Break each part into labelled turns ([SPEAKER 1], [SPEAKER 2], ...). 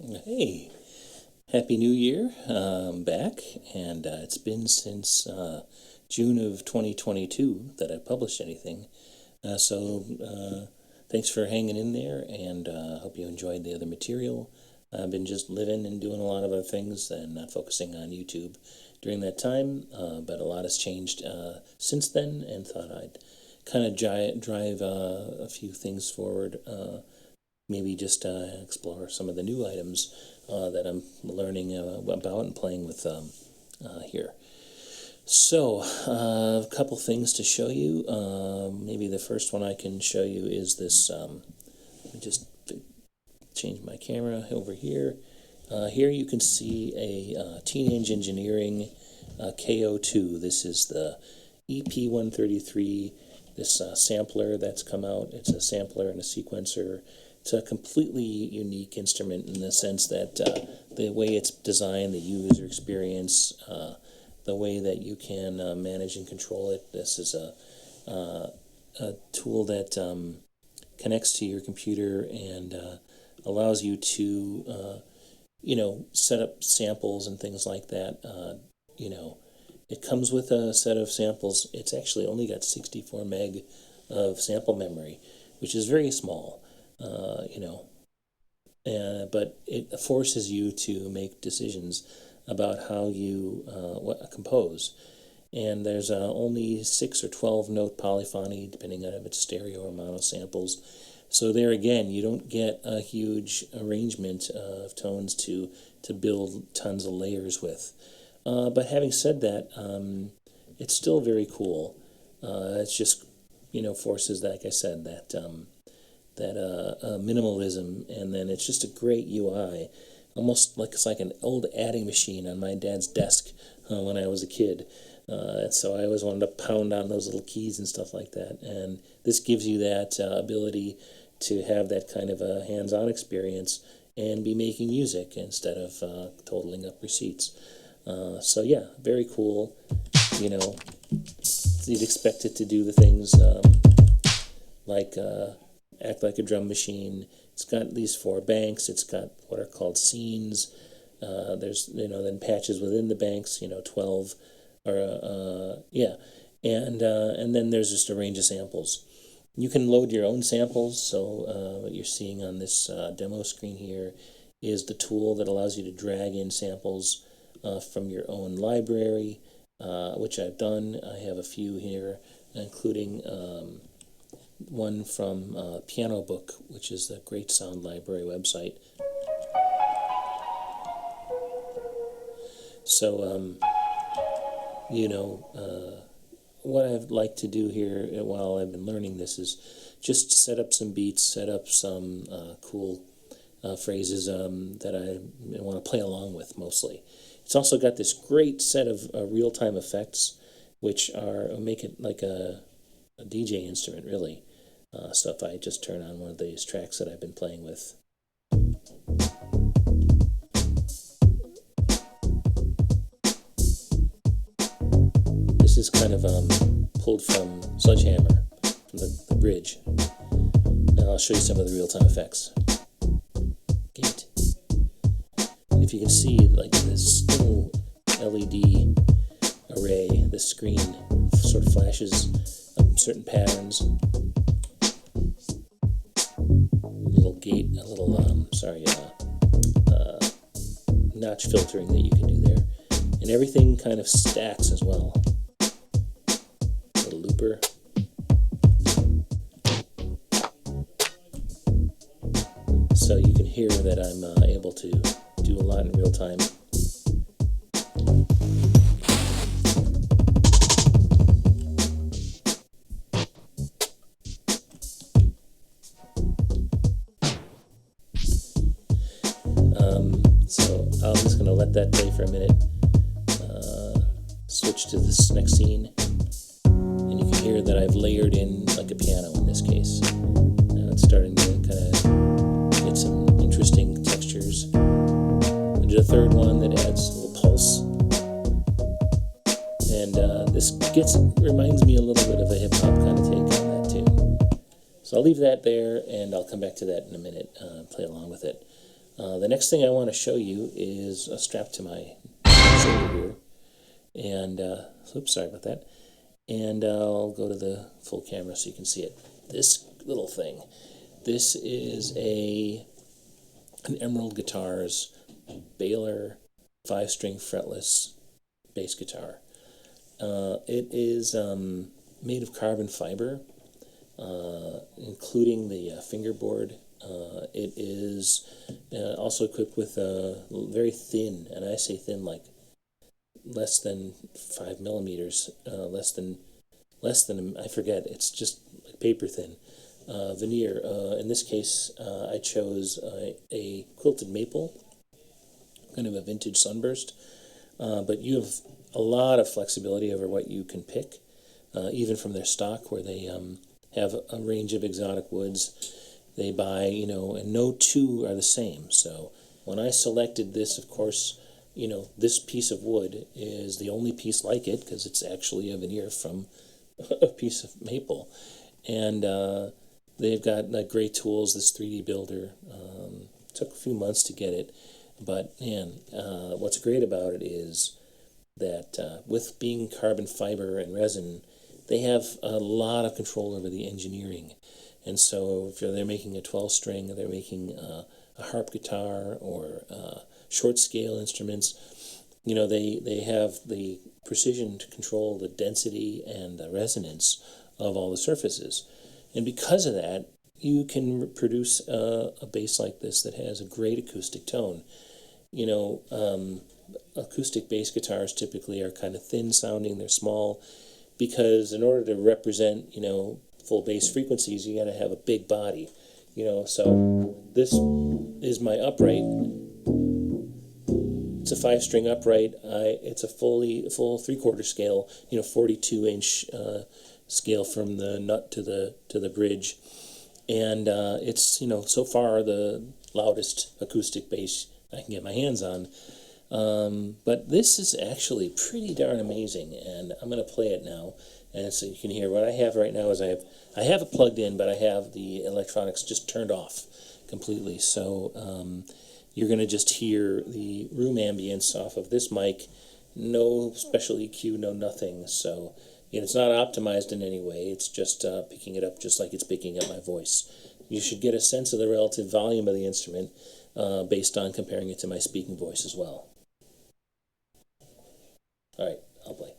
[SPEAKER 1] Hey, Happy New Year. I'm back, and it's been since June of 2022 that I published anything. Thanks for hanging in there, and hope you enjoyed the other material. I've been just living and doing a lot of other things and not focusing on YouTube during that time, but a lot has changed since then, and thought I'd kind of drive a few things forward. Maybe just explore some of the new items that I'm learning about and playing with here. So, a couple things to show you. Maybe the first one I can show you is this. Let me just change my camera over here. Here you can see a Teenage Engineering KO2. This is the EP133, this sampler that's come out. It's a sampler and a sequencer. It's a completely unique instrument in the sense that the way it's designed, the user experience, the way that you can manage and control it. This is a tool that connects to your computer and allows you to, set up samples and things like that. It comes with a set of samples. It's actually only got 64 meg of sample memory, which is very small. But it forces you to make decisions about how you compose. And there's only 6 or 12 note polyphony, depending on if it's stereo or mono samples. So there again, you don't get a huge arrangement of tones to build tons of layers with. But having said that, it's still very cool. It's just, forces, like I said, that minimalism, and then it's just a great UI, almost like it's like an old adding machine on my dad's desk when I was a kid. So I always wanted to pound on those little keys and stuff like that, and this gives you that ability to have that kind of a hands-on experience and be making music instead of totaling up receipts. So yeah, very cool. You'd expect it to do the things like act like a drum machine. It's got these 4 banks. It's got what are called scenes. There's then patches within the banks. 12 or and then there's just a range of samples. You can load your own samples. So what you're seeing on this demo screen here is the tool that allows you to drag in samples from your own library, which I've done. I have a few here, including one from Piano Book, which is the Great Sound Library website. So, what I'd like to do here while I've been learning this is just set up some beats, set up some cool phrases that I want to play along with mostly. It's also got this great set of real-time effects, which make it like a DJ instrument, really. So if I just turn on one of these tracks that I've been playing with. This is kind of pulled from Sledgehammer, from the bridge. Now I'll show you some of the real-time effects. Gate. If you can see, like this little LED array, this screen sort of flashes certain patterns. Notch filtering that you can do there, and everything kind of stacks as well. Little looper. So you can hear that I'm able to do a lot in real time. So I'm just going to let that play for a minute. Switch to this next scene, and you can hear that I've layered in like a piano in this case. Now it's starting to kind of get some interesting textures. I did a third one that adds a little pulse, and this reminds me a little bit of a hip hop kind of take on that tune. So I'll leave that there, and I'll come back to that in a minute and play along with it. The next thing I want to show you is a strap to my shoulder here. And, oops, sorry about that. And I'll go to the full camera so you can see it. This little thing. This is an Emerald Guitars Balor 5-string fretless bass guitar. It is made of carbon fiber, including the fingerboard. It is also equipped with a very thin, and I say thin like less than 5 millimeters, less than I forget. It's just like paper thin veneer. In this case, I chose a quilted maple, kind of a vintage sunburst. But you have a lot of flexibility over what you can pick, even from their stock, where they have a range of exotic woods they buy, and no two are the same. So when I selected this, of course, this piece of wood is the only piece like it because it's actually a veneer from a piece of maple. And they've got great tools, this 3D builder. Took a few months to get it. But, man, what's great about it is that with being carbon fiber and resin, they have a lot of control over the engineering. And so if they're making a 12-string, or they're making a harp guitar or short scale instruments, they have the precision to control the density and the resonance of all the surfaces. And because of that, you can produce a bass like this that has a great acoustic tone. Acoustic bass guitars typically are kind of thin sounding, they're small, because in order to represent, full bass frequencies, you got to have a big body, so this is my upright. It's a 5-string upright. It's a full 3/4 scale, 42-inch scale from the nut to the bridge, and it's so far the loudest acoustic bass I can get my hands on. But this is actually pretty darn amazing, and I'm going to play it now, and so you can hear what I have right now is I have it plugged in, but I have the electronics just turned off completely. So you're going to just hear the room ambience off of this mic, no special EQ, no nothing. So it's not optimized in any way. It's just picking it up just like it's picking up my voice. You should get a sense of the relative volume of the instrument based on comparing it to my speaking voice as well. All right, I'll play.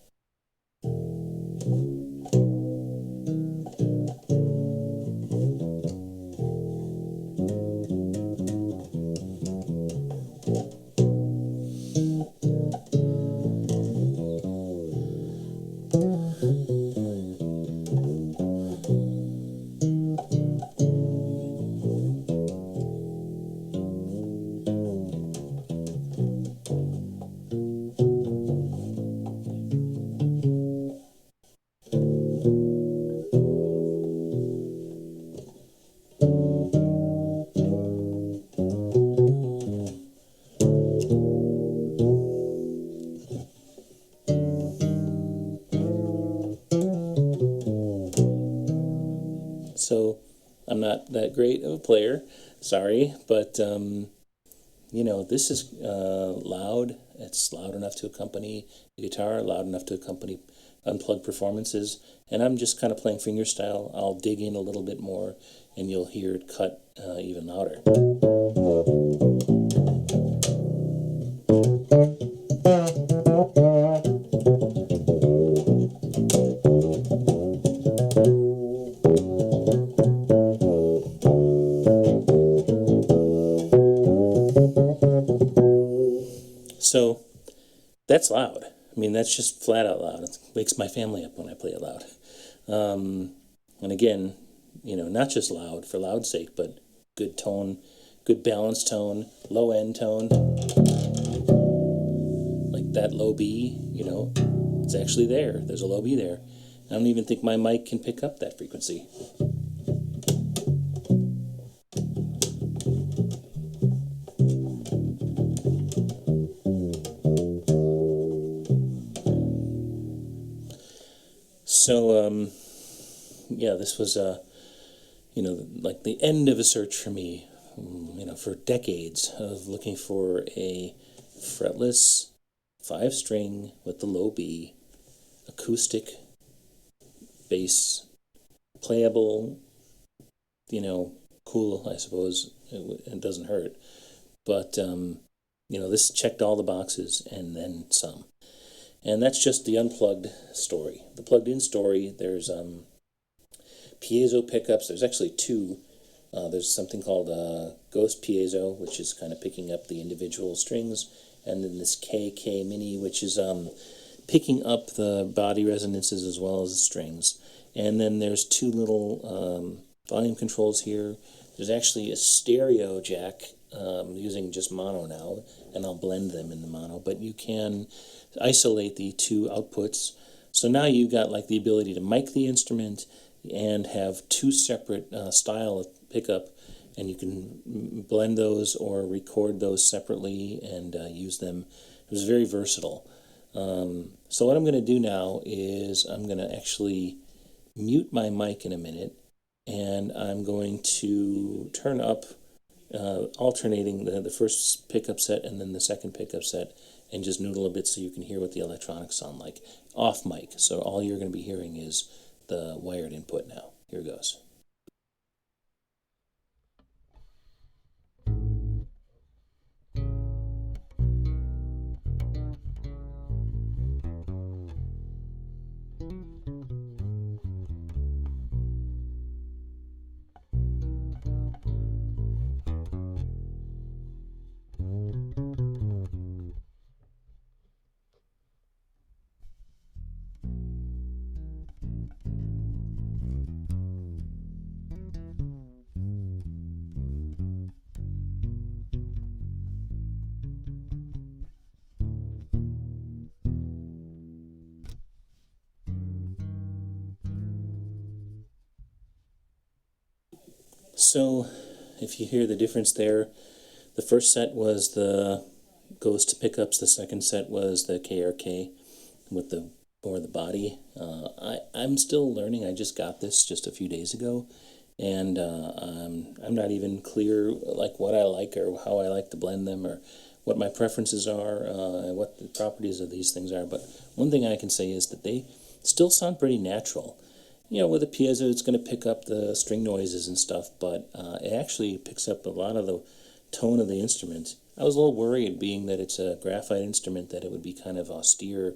[SPEAKER 1] So I'm not that great of a player, sorry, but this is loud. It's loud enough to accompany the guitar, loud enough to accompany unplugged performances, and I'm just kind of playing fingerstyle. I'll dig in a little bit more, and you'll hear it cut even louder. So that's loud. I mean, that's just flat out loud. It wakes my family up when I play it loud. And again, not just loud for loud's sake, but good tone, good balanced tone, low end tone. Like that low B, it's actually there. There's a low B there. I don't even think my mic can pick up that frequency. So, this was, like the end of a search for me for decades of looking for a fretless 5-string with the low B, acoustic bass, playable, cool, I suppose. It doesn't hurt. But, this checked all the boxes and then some. And that's just the unplugged story. The plugged-in story, there's piezo pickups. There's actually two. There's something called Ghost Piezo, which is kind of picking up the individual strings, and then this KK Mini, which is picking up the body resonances as well as the strings. And then there's two little volume controls here. There's actually a stereo jack using just mono now, and I'll blend them in the mono, but you can isolate the two outputs. So now you've got like the ability to mic the instrument and have two separate style of pickup, and you can blend those or record those separately and use them. It was very versatile. So what I'm going to do now is I'm going to actually mute my mic in a minute, and I'm going to turn up alternating the first pickup set and then the second pickup set, and just noodle a bit so you can hear what the electronics sound like off mic. So all you're going to be hearing is the wired input now. Here goes. So if you hear the difference there, the first set was the Ghost pickups, the second set was the KRK with the body. I'm still learning. I just got this just a few days ago, and I'm not even clear like what I like or how I like to blend them or what my preferences are, and what the properties of these things are. But one thing I can say is that they still sound pretty natural. With a piezo, it's going to pick up the string noises and stuff, but it actually picks up a lot of the tone of the instrument. I was a little worried, being that it's a graphite instrument, that it would be kind of austere,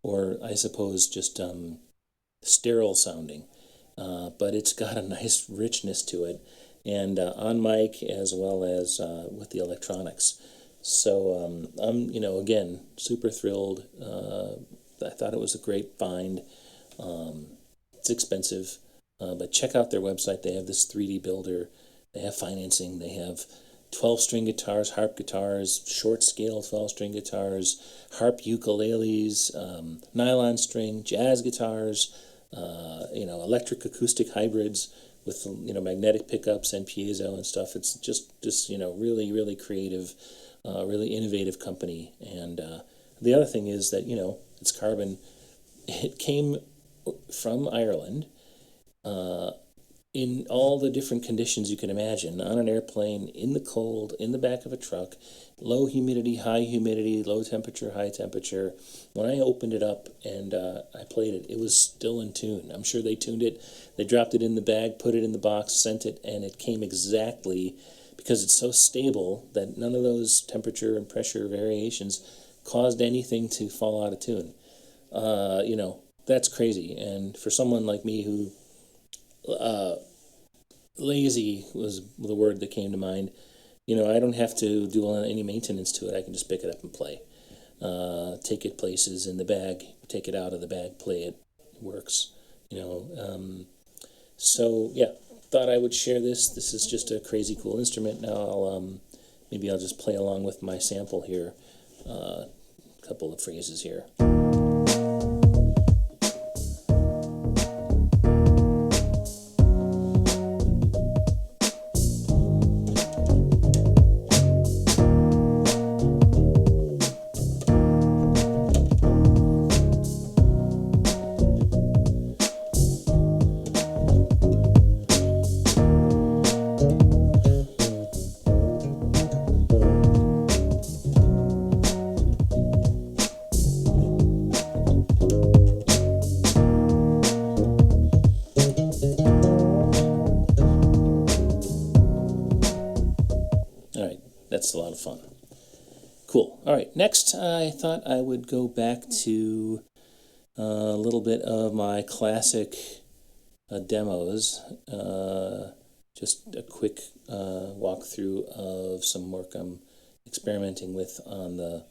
[SPEAKER 1] or I suppose just sterile sounding. But it's got a nice richness to it, and on mic as well as with the electronics. So I'm, again, super thrilled. I thought it was a great find. It's expensive, but check out their website. They have this 3D builder. They have financing. They have 12-string guitars, harp guitars, short scale 12-string guitars, harp ukuleles, nylon string, jazz guitars, electric acoustic hybrids with, magnetic pickups and piezo and stuff. It's just really, really creative, really innovative company. And the other thing is that, it's carbon. It came from Ireland, in all the different conditions you can imagine, on an airplane, in the cold, in the back of a truck, low humidity, high humidity, low temperature, high temperature. When I opened it up and I played it, it was still in tune. I'm sure they tuned it. They dropped it in the bag, put it in the box, sent it, and it came exactly, because it's so stable that none of those temperature and pressure variations caused anything to fall out of tune. That's crazy. And for someone like me who, lazy was the word that came to mind, I don't have to do any maintenance to it. I can just pick it up and play. Take it places in the bag, take it out of the bag, play it. It works, So, yeah, thought I would share this. This is just a crazy cool instrument. Now maybe I'll just play along with my sample here. A couple of phrases here. that's a lot of fun. Cool. All right, next I thought I would go back to a little bit of my classic demos. Just a quick walkthrough of some work I'm experimenting with on the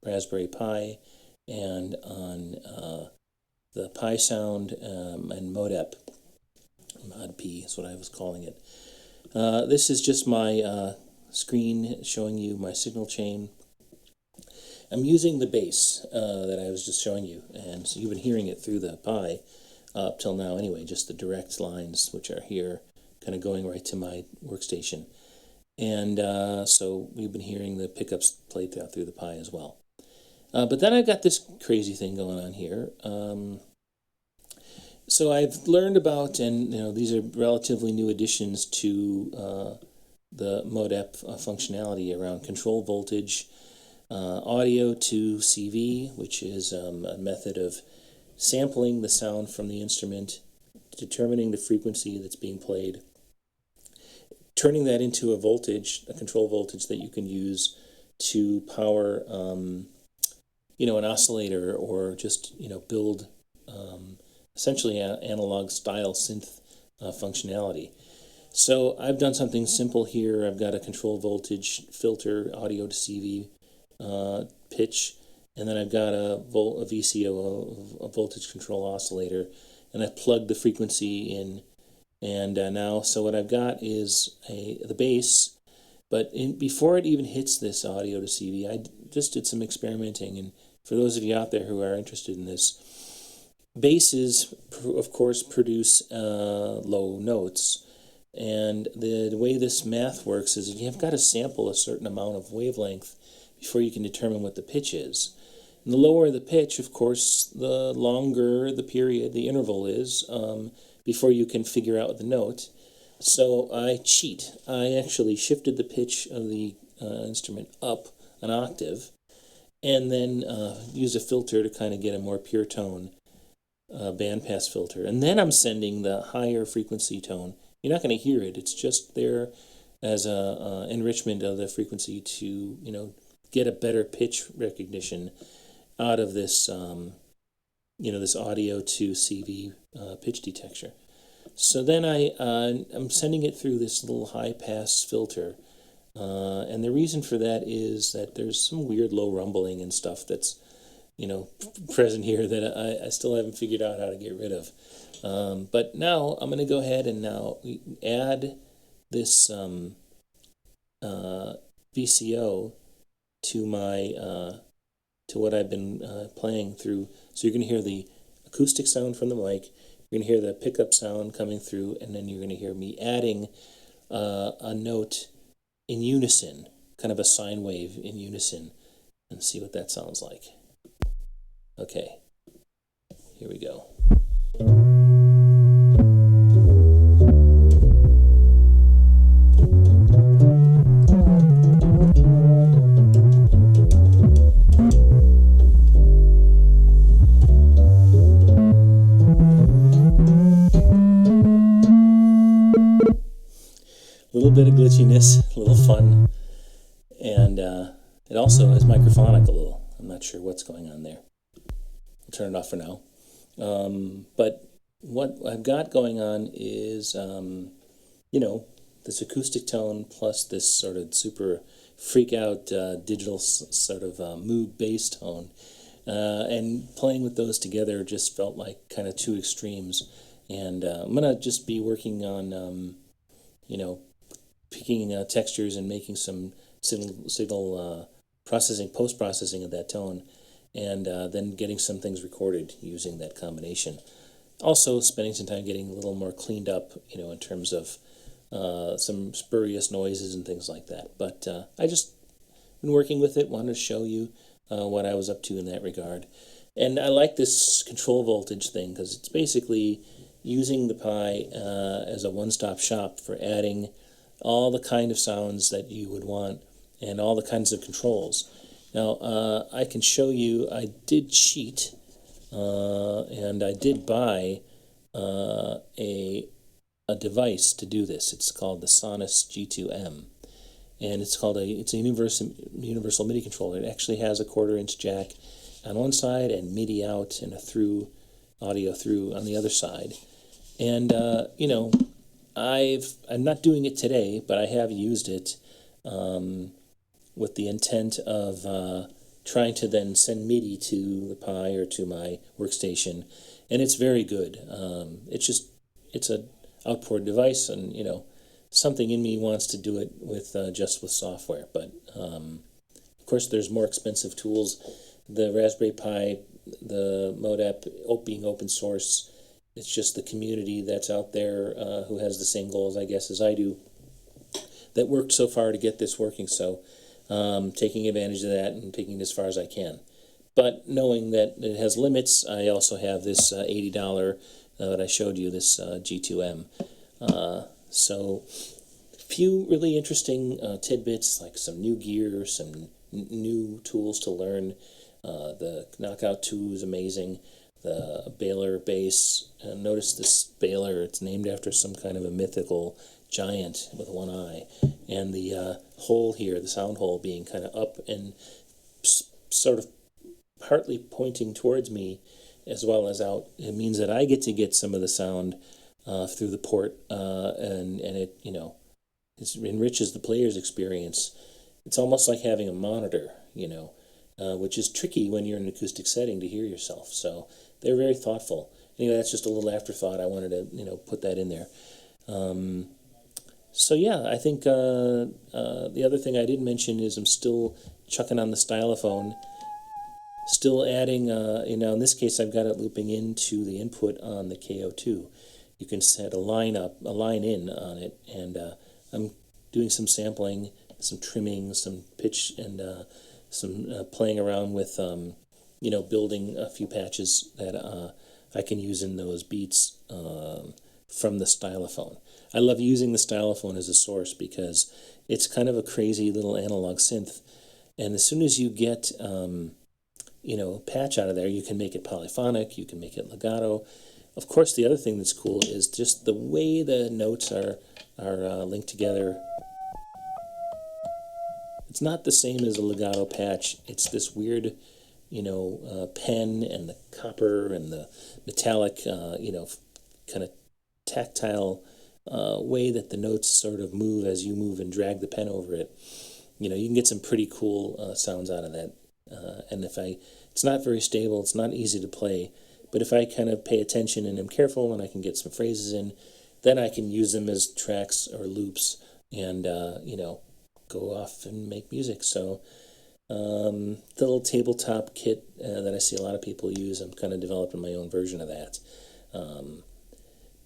[SPEAKER 1] Raspberry Pi and on the Pi Sound and ModeP. ModeP is what I was calling it. This is just my screen showing you my signal chain. I'm using the bass that I was just showing you, and so you've been hearing it through the Pi up till now anyway, just the direct lines which are here kind of going right to my workstation. And so we've been hearing the pickups played through the Pi as well. But then I've got this crazy thing going on here. So I've learned about, and these are relatively new additions to the ModeP functionality around control voltage, audio to CV, which is a method of sampling the sound from the instrument, determining the frequency that's being played, turning that into a voltage, a control voltage that you can use to power, an oscillator, or just, build essentially analog style synth functionality. So I've done something simple here. I've got a control voltage filter, audio to CV pitch, and then I've got a VCO, a voltage control oscillator, and I've plugged the frequency in. And now, so what I've got is the bass, but before it even hits this audio to CV, I just did some experimenting. And for those of you out there who are interested in this, basses, of course, produce low notes. And the way this math works is you've got to sample a certain amount of wavelength before you can determine what the pitch is. And the lower the pitch, of course, the longer the period, the interval is, before you can figure out the note. So I cheat. I actually shifted the pitch of the instrument up an octave, and then use a filter to kind of get a more pure tone, bandpass filter. And then I'm sending the higher frequency tone. You're not going to hear it. It's just there as a enrichment of the frequency to, get a better pitch recognition out of this, this audio to CV pitch detector. So then I'm sending it through this little high pass filter. And the reason for that is that there's some weird low rumbling and stuff that's, present here that I still haven't figured out how to get rid of. But now I'm going to go ahead and now add this VCO to my to what I've been playing through. So you're going to hear the acoustic sound from the mic. You're going to hear the pickup sound coming through, and then you're going to hear me adding a note in unison, kind of a sine wave in unison, and see what that sounds like. Okay, here we go. A little bit of glitchiness, a little fun, and it also is microphonic a little. I'm not sure what's going on there. I'll turn it off for now. But what I've got going on is, this acoustic tone plus this sort of super freak out digital sort of mood bass tone. And playing with those together just felt like kind of two extremes. And I'm going to just be working on, picking textures and making some signal processing, post-processing of that tone, and then getting some things recorded using that combination. Also spending some time getting a little more cleaned up, in terms of some spurious noises and things like that. But I just been working with it, wanted to show you what I was up to in that regard. And I like this control voltage thing because it's basically using the Pi as a one-stop shop for adding all the kind of sounds that you would want and all the kinds of controls. Now, I can show you, I did cheat, and I did buy a device to do this. It's called the Sonus G2M. and it's a universal MIDI controller. It actually has a 1/4-inch jack on one side and MIDI out and a through audio through on the other side. And you know, I'm not doing it today, but I have used it with the intent of trying to then send MIDI to the Pi or to my workstation, and it's very good. It's a outboard device, and you know, something in me wants to do it with just with software. But of course, there's more expensive tools. The Raspberry Pi, the ModeP, being open source. It's just the community that's out there who has the same goals, I guess, as I do, that worked so far to get this working. So taking advantage of that and taking it as far as I can. But knowing that it has limits, I also have this $80 that I showed you, this G2M. So few really interesting tidbits, like some new gear, some new tools to learn. The Knockout 2 is amazing. The Balor bass. Notice this Balor, it's named after some kind of a mythical giant with one eye. And the hole here, the sound hole, being kind of up and sort of partly pointing towards me as well as out. It means that I get to get some of the sound through the port, and it, you know, it enriches the player's experience. It's almost like having a monitor, you know, which is tricky when you're in an acoustic setting to hear yourself. So they're very thoughtful. Anyway, that's just a little afterthought. I wanted to, you know, put that in there. So yeah, I think the other thing I didn't mention is I'm still chucking on the stylophone, still adding, you know, in this case I've got it looping into the input on the KO2. You can set a line in on it, and I'm doing some sampling, some trimming, some pitch, and some playing around with, you know, building a few patches that I can use in those beats from the stylophone. I love using the stylophone as a source because it's kind of a crazy little analog synth, and as soon as you get you know, patch out of there, you can make it polyphonic, you can make it legato. Of course, the other thing that's cool is just the way the notes are linked together. It's not the same as a legato patch. It's this weird, you know, pen and the copper and the metallic, you know, kind of tactile way that the notes sort of move as you move and drag the pen over it. You know, you can get some pretty cool sounds out of that. And it's not very stable, it's not easy to play, but if I kind of pay attention and am careful and I can get some phrases in, then I can use them as tracks or loops and, you know, go off and make music. So the little tabletop kit that I see a lot of people use, I'm kind of developing my own version of that.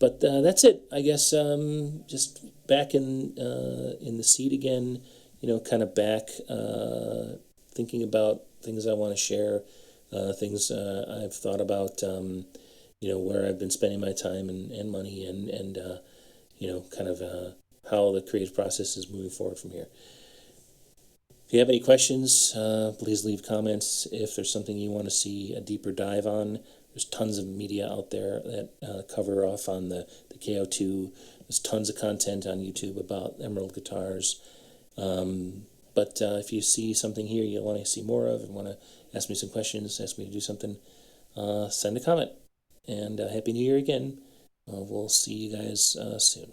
[SPEAKER 1] But that's it, I guess. Just back in the seat again, you know, kind of back thinking about things I want to share, things I've thought about, you know, where I've been spending my time and money, and you know, kind of how the creative process is moving forward from here. If you have any questions, please leave comments. If there's something you want to see a deeper dive on, there's tons of media out there that cover off on the KO2. There's tons of content on YouTube about Emerald guitars. But if you see something here you want to see more of and want to ask me some questions, ask me to do something, send a comment. And Happy New Year again. We'll see you guys soon.